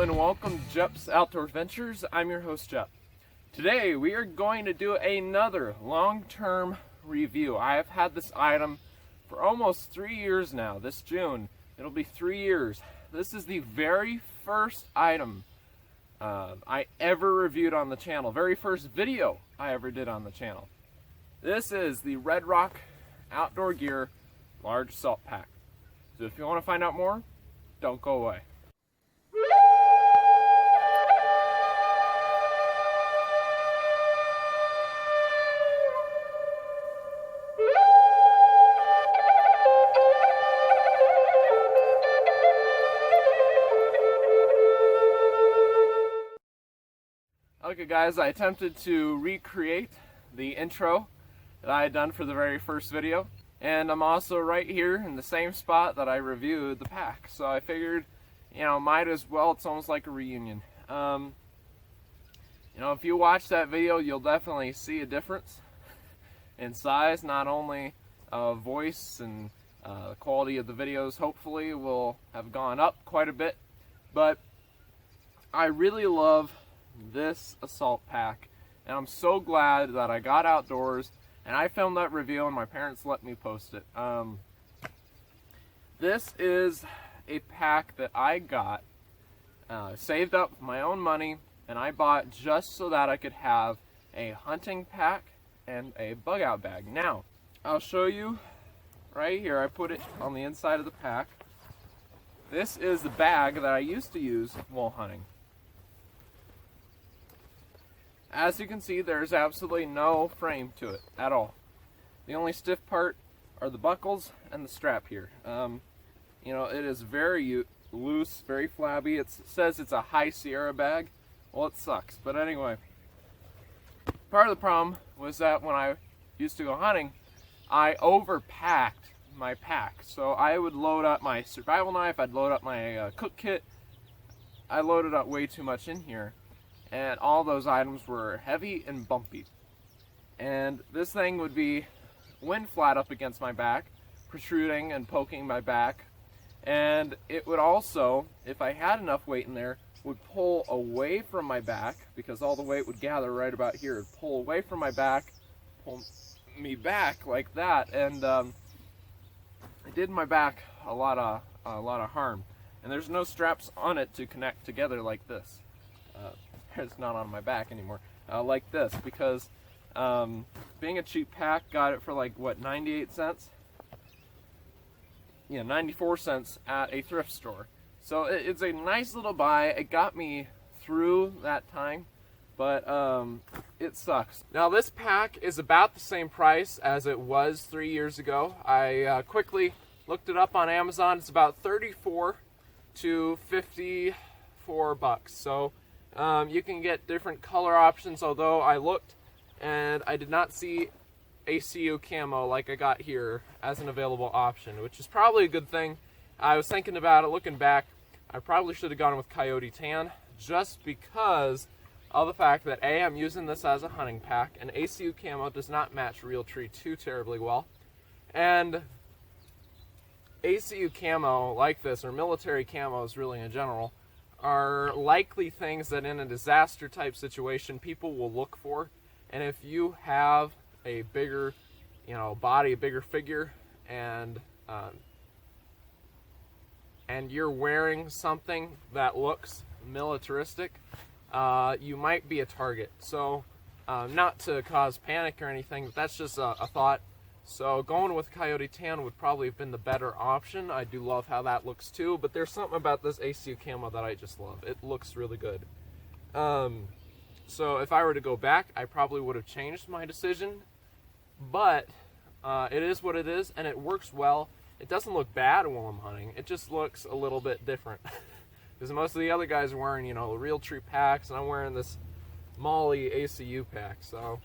and welcome to Jep's Outdoor Adventures. I'm your host, Jep. Today we are going to do another long-term review. I have had this item for almost 3 years now. This June, it'll be 3 years. This is the very first item I ever reviewed on the channel. Very first video I ever did on the channel. This is the Red Rock Outdoor Gear Large Assault Pack. So if you want to find out more, don't go away. Okay guys, I attempted to recreate the intro that I had done for the very first video, and I'm also right here in the same spot that I reviewed the pack, so I figured, might as well, it's almost like a reunion. If you watch that video, you'll definitely see a difference in size, not only voice and the quality of the videos hopefully will have gone up quite a bit, but I really love this assault pack, and I'm so glad that I got outdoors and I filmed that review and my parents let me post it. This is a pack that I got, saved up my own money, and I bought just so that I could have a hunting pack and a bug out bag. Now, I'll show you right here. I put it on the inside of the pack. This is the bag that I used to use while hunting. As you can see, there's absolutely no frame to it at all. The only stiff part are the buckles and the strap here. It is very loose, very flabby. It says it's a High Sierra bag. Well, it sucks. But anyway, part of the problem was that when I used to go hunting, I overpacked my pack. So I would load up my survival knife, I'd load up my cook kit. I loaded up way too much in here, and all those items were heavy and bumpy. And this thing would be wind flat up against my back, protruding and poking my back. And it would also, if I had enough weight in there, would pull away from my back, because all the weight would gather right about here. It'd pull away from my back, pull me back like that, and it did my back a lot of harm. And there's no straps on it to connect together like this. It's not on my back anymore, like this, because being a cheap pack, got it for like, what, 98 cents? Yeah, 94 cents at a thrift store. So it's a nice little buy. It got me through that time, but it sucks. Now this pack is about the same price as it was 3 years ago. I quickly looked it up on Amazon. It's about 34 to 54 bucks. So you can get different color options, although I looked and I did not see ACU camo like I got here as an available option, which is probably a good thing. I was thinking about it, looking back, I probably should have gone with Coyote Tan, just because of the fact that A, I'm using this as a hunting pack, and ACU camo does not match Realtree too terribly well. And ACU camo like this, or military camos really in general, are likely things that in a disaster type situation people will look for. And if you have a bigger body, a bigger figure, and you're wearing something that looks militaristic, you might be a target. So not to cause panic or anything, but that's just a thought. So going with Coyote Tan would probably have been the better option. I do love how that looks too, but there's something about this ACU camo that I just love. It looks really good. So if I were to go back, I probably would have changed my decision, but it is what it is, and it works well. It doesn't look bad while I'm hunting. It just looks a little bit different. Because most of the other guys are wearing, Realtree packs, and I'm wearing this Molly ACU pack, so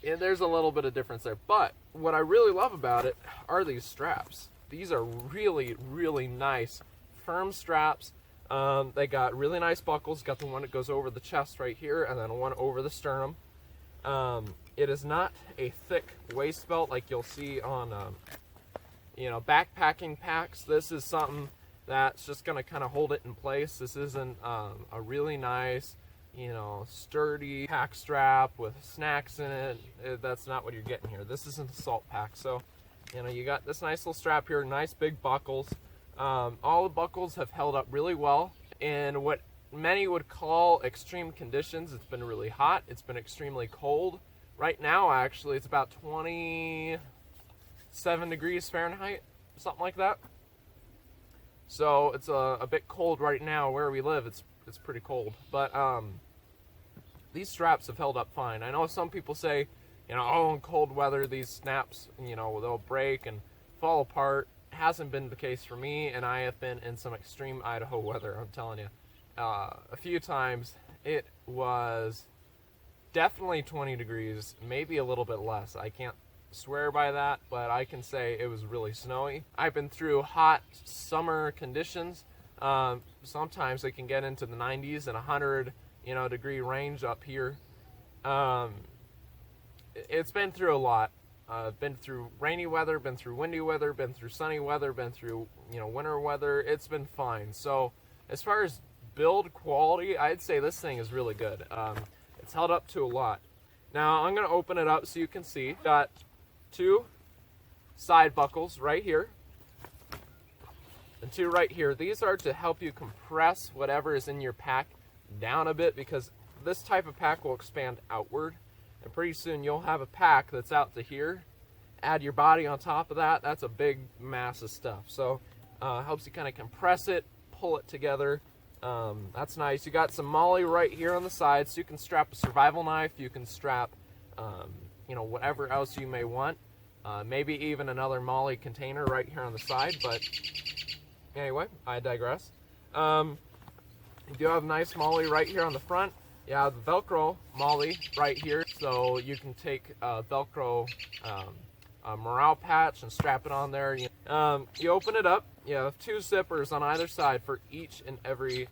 there's a little bit of difference there. But what I really love about it are these straps. These are really, really nice, firm straps. They got really nice buckles. Got the one that goes over the chest right here, and then one over the sternum. It is not a thick waist belt like you'll see on, backpacking packs. This is something that's just going to kind of hold it in place. This isn't a really nice, sturdy pack strap with snacks in it. That's not what you're getting here. This isn't a salt pack. So, you got this nice little strap here, nice big buckles. All the buckles have held up really well in what many would call extreme conditions. It's been really hot. It's been extremely cold. Right now, actually, it's about 27 degrees Fahrenheit, something like that. So it's a bit cold right now where we live. It's pretty cold. But these straps have held up fine. I know some people say, oh, in cold weather, these snaps, they'll break and fall apart. Hasn't been the case for me, and I have been in some extreme Idaho weather, I'm telling you. A few times it was definitely 20 degrees, maybe a little bit less. I can't swear by that, but I can say it was really snowy. I've been through hot summer conditions. Sometimes they can get into the 90s and 100 degree range up here. It's been through a lot. Been through rainy weather, been through windy weather, been through sunny weather, been through winter weather. It's been fine. So as far as build quality, I'd say this thing is really good. It's held up to a lot. Now I'm going to open it up so you can see. Got 2 side buckles right here and 2 right here. These are to help you compress whatever is in your pack down a bit, because this type of pack will expand outward, and pretty soon you'll have a pack that's out to here. Add your body on top of that. That's a big mass of stuff. So helps you kind of compress it, pull it together. That's nice. You got some MOLLE right here on the side, so you can strap a survival knife. You can strap whatever else you may want. Maybe even another MOLLE container right here on the side, but anyway, I digress. You do have nice MOLLE right here on the front. You have the Velcro MOLLE right here, so you can take a Velcro morale patch and strap it on there. You open it up. You have 2 zippers on either side for each and every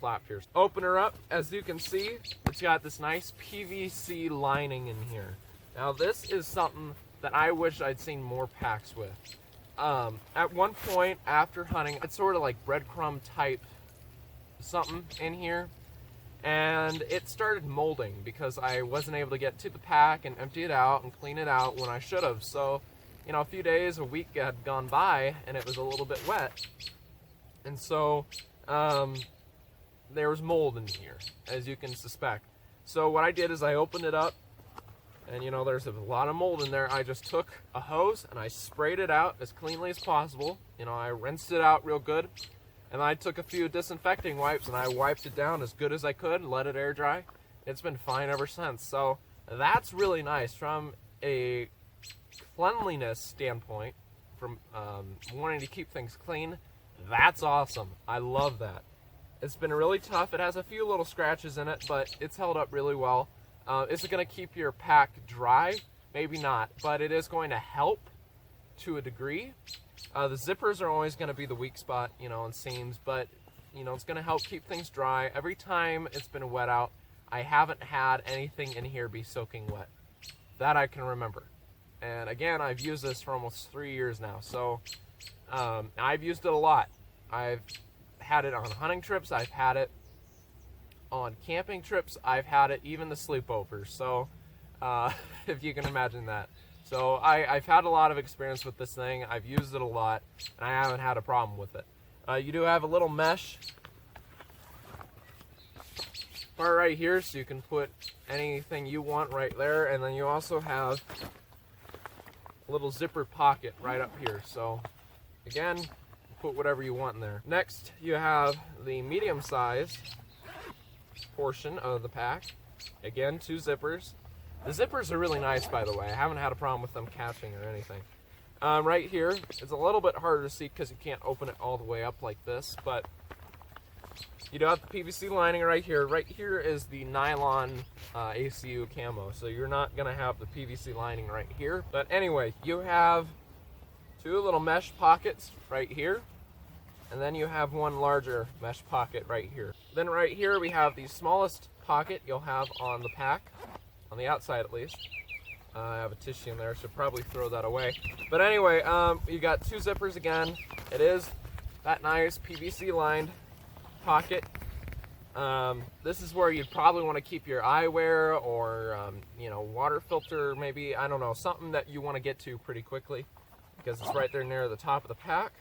flap here. Open her up. As you can see, it's got this nice PVC lining in here. Now this is something that I wish I'd seen more packs with. At one point after hunting, it's sort of like breadcrumb type something in here, and it started molding because I wasn't able to get to the pack and empty it out and clean it out when I should have. So a few days, a week had gone by and it was a little bit wet, and so there was mold in here, as you can suspect. So what I did is I opened it up, and there's a lot of mold in there. I just took a hose and I sprayed it out as cleanly as possible. I rinsed it out real good, and I took a few disinfecting wipes and I wiped it down as good as I could and let it air dry. It's been fine ever since. So that's really nice from a cleanliness standpoint, from wanting to keep things clean. That's awesome. I love that. It's been really tough. It has a few little scratches in it, but it's held up really well. Is it going to keep your pack dry? Maybe not, but it is going to help to a degree. The zippers are always going to be the weak spot, and seams, but it's going to help keep things dry. Every time it's been wet out, I haven't had anything in here be soaking wet that I can remember. And again, I've used this for almost 3 years now, so I've used it a lot. I've had it on hunting trips. I've had it on camping trips. I've had it even the sleepovers. So if you can imagine that. So I've had a lot of experience with this thing. I've used it a lot, and I haven't had a problem with it. You do have a little mesh part right here, so you can put anything you want right there, and then you also have a little zipper pocket right up here. So again, put whatever you want in there. Next, you have the medium-sized portion of the pack. Again, 2 zippers. The zippers are really nice, by the way. I haven't had a problem with them catching or anything. Right here, it's a little bit harder to see because you can't open it all the way up like this, but you do have the PVC lining right here. Right here is the nylon ACU camo, so you're not going to have the PVC lining right here. But anyway, you have 2 little mesh pockets right here, and then you have 1 larger mesh pocket right here. Then right here we have the smallest pocket you'll have on the pack, on the outside at least. I have a tissue in there, so probably throw that away. But anyway, you got 2 zippers again. It is that nice PVC lined pocket. This is where you'd probably want to keep your eyewear or water filter, maybe, I don't know, something that you want to get to pretty quickly because it's right there near the top of the pack.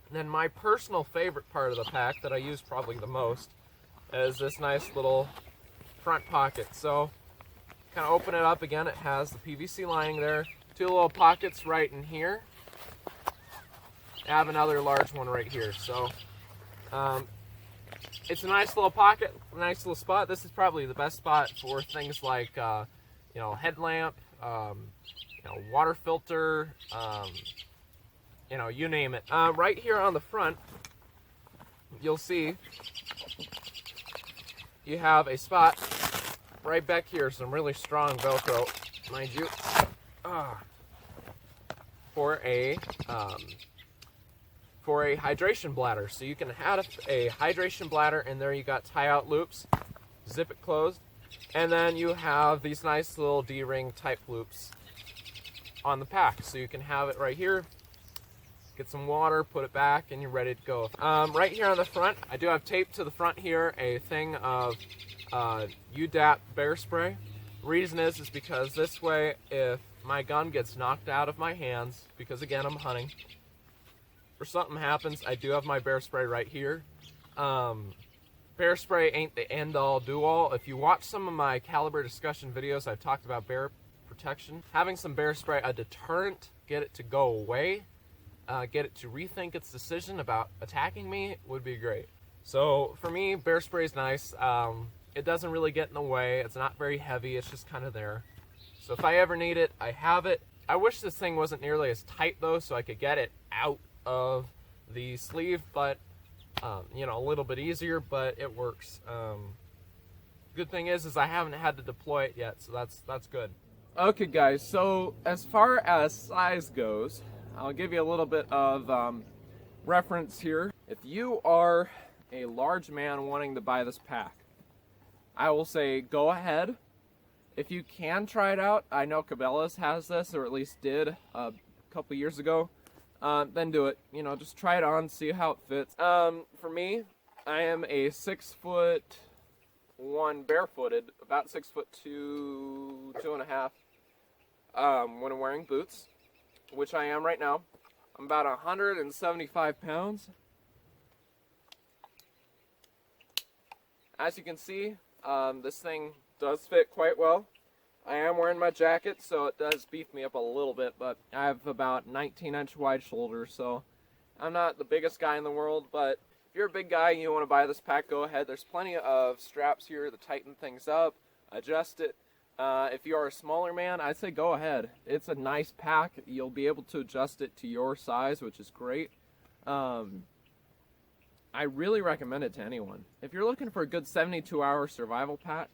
And then my personal favorite part of the pack that I use probably the most is this nice little front pocket. So kind of open it up again, it has the PVC lining there, two little pockets right in here. I have another large one right here. So it's a nice little pocket, a nice little spot. This is probably the best spot for things like headlamp, water filter, you name it. Right here on the front, you'll see you have a spot right back here, some really strong Velcro, mind you, for a hydration bladder. So you can add a hydration bladder, and there you got tie-out loops, zip it closed, and then you have these nice little D-ring type loops on the pack. So you can have it right here, get some water, put it back, and you're ready to go. Right here on the front, I do have taped to the front here a thing of UDAP bear spray. Reason is because this way, if my gun gets knocked out of my hands, because again, I'm hunting, or something happens, I do have my bear spray right here. Bear spray ain't the end-all, do-all. If you watch some of my caliber discussion videos, I've talked about bear protection. Having some bear spray, a deterrent, get it to go away, get it to rethink its decision about attacking me, would be great. So for me, bear spray is nice. It doesn't really get in the way. It's not very heavy. It's just kind of there. So if I ever need it, I have it. I wish this thing wasn't nearly as tight though, so I could get it out of the sleeve, but a little bit easier, but it works. Good thing is I haven't had to deploy it yet, so that's good. Okay guys, so as far as size goes, I'll give you a little bit of reference here. If you are a large man wanting to buy this pack, I will say go ahead. If you can try it out, I know Cabela's has this, or at least did a couple years ago, then do it. Just try it on, see how it fits. For me, I am a 6'1" barefooted, about 6'2", 2.5, when I'm wearing boots, which I am right now. I'm about 175 pounds. As you can see, this thing does fit quite well. I am wearing my jacket, so it does beef me up a little bit, but I have about 19-inch wide shoulders, so I'm not the biggest guy in the world, but if you're a big guy and you want to buy this pack, go ahead. There's plenty of straps here to tighten things up, adjust it. If you are a smaller man, I'd say go ahead. It's a nice pack. You'll be able to adjust it to your size, which is great. I really recommend it to anyone. If you're looking for a good 72-hour survival pack,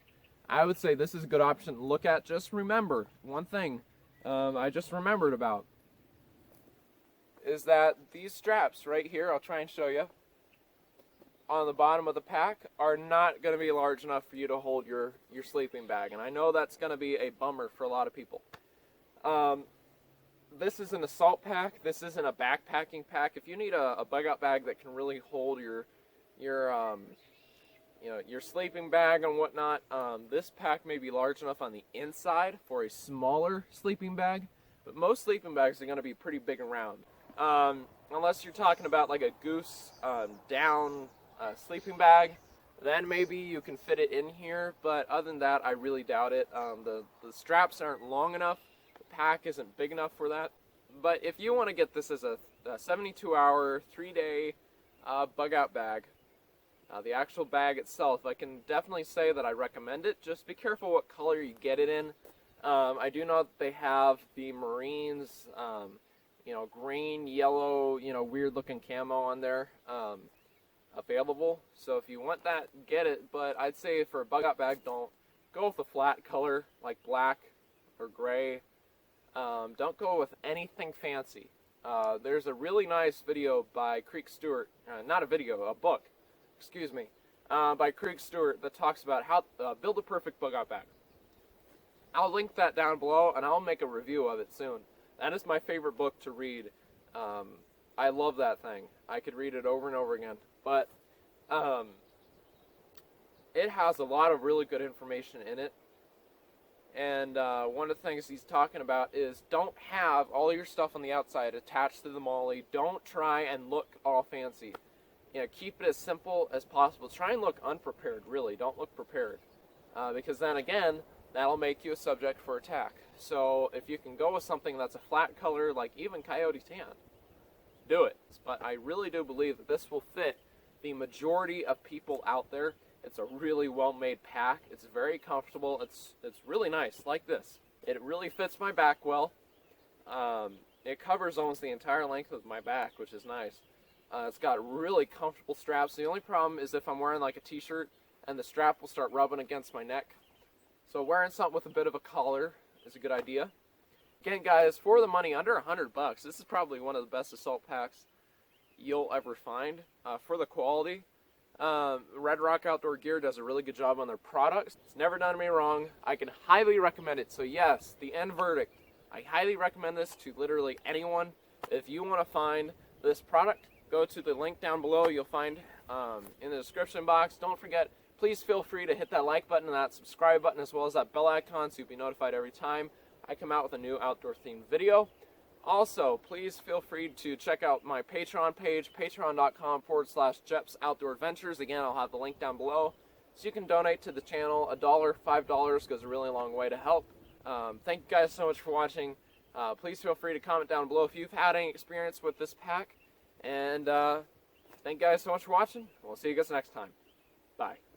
I would say this is a good option to look at. Just remember one thing I just remembered about is that these straps right here, I'll try and show you, on the bottom of the pack are not going to be large enough for you to hold your sleeping bag. And I know that's going to be a bummer for a lot of people. This is an assault pack. This isn't a backpacking pack. If you need a bug out bag that can really hold your sleeping bag and whatnot, this pack may be large enough on the inside for a smaller sleeping bag, but most sleeping bags are going to be pretty big and round. Unless you're talking about like a goose down sleeping bag, then maybe you can fit it in here, but other than that, I really doubt it. The straps aren't long enough, the pack isn't big enough for that, but if you want to get this as a 72-hour, 3-day bug out bag, the actual bag itself, I can definitely say that I recommend it. Just be careful what color you get it in. I do know that they have the Marines, green, yellow, weird looking camo on there available. So if you want that, get it. But I'd say for a bug out bag, don't go with a flat color like black or gray. Don't go with anything fancy. There's a really nice video by Creek Stewart, not a video, a book, excuse me, by Creek Stewart that talks about how to build a perfect bug out bag. I'll link that down below, and I'll make a review of it soon. That is my favorite book to read I love that thing. I could read it over and over again. But it has a lot of really good information in it. And one of the things he's talking about is don't have all your stuff on the outside attached to the MOLLE. Don't try and look all fancy. You know, keep it as simple as possible. Try and look unprepared, really. Don't look prepared. Because then again, that'll make you a subject for attack. So if you can go with something that's a flat color, like even Coyote Tan, do it. But I really do believe that this will fit the majority of people out there. It's a really well-made pack. It's very comfortable. It's really nice, like this. It really fits my back well. It covers almost the entire length of my back, which is nice. It's got really comfortable straps. The only problem is if I'm wearing like a t-shirt and the strap will start rubbing against my neck. So wearing something with a bit of a collar is a good idea. Again, guys, for the money, under $100, this is probably one of the best assault packs you'll ever find. For the quality, Red Rock Outdoor Gear does a really good job on their products. It's never done me wrong. I can highly recommend it. So yes, the end verdict. I highly recommend this to literally anyone. If you want to find this product, go to the link down below. You'll find in the description box. Don't forget, please feel free to hit that like button and that subscribe button as well as that bell icon so you'll be notified every time I come out with a new outdoor themed video. Also, please feel free to check out my Patreon page, patreon.com/Jeps Outdoor Adventures. Again, I'll have the link down below. So you can donate to the channel. $1, $5 goes a really long way to help. Thank you guys so much for watching. Please feel free to comment down below if you've had any experience with this pack. And thank you guys so much for watching. We'll see you guys next time. Bye.